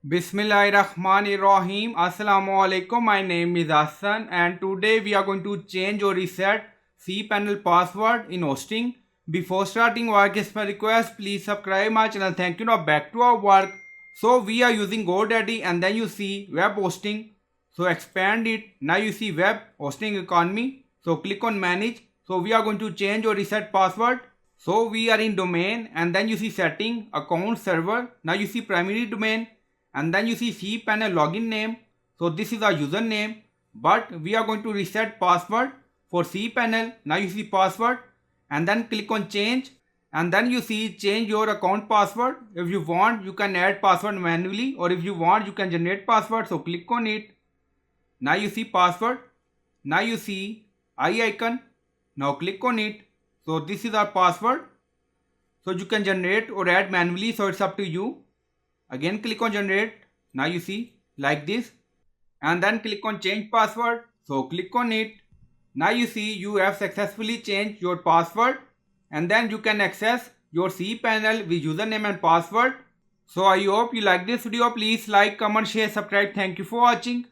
Bismillahirrahmanirrahim. Assalamu alaikum. My name is Hassan and today we are going to change or reset cPanel password in hosting. Before starting work, is my request, please subscribe my channel. Thank you. Now back to our work. So we are using GoDaddy and then you see web hosting. So expand it. Now you see web hosting economy. So click on manage. So we are going to change or reset password. So we are in domain and then you see setting, account, server. Now you see primary domain and then you see cPanel login name. So this is our username, but we are going to reset password for cPanel. Now you see password and then click on change and then you see change your account password. If you want, you can add password manually, or if you want, you can generate password. So click on it. Now you see password. Now you see eye icon. Now click on it. So this is our password. So you can generate or add manually, so it's up to you. Again click on generate. Now you see like this and then click on change password. So click on it. Now you see you have successfully changed your password and then you can access your cPanel with username and password. So I hope you like this video. Please like, comment, share, subscribe. Thank you for watching.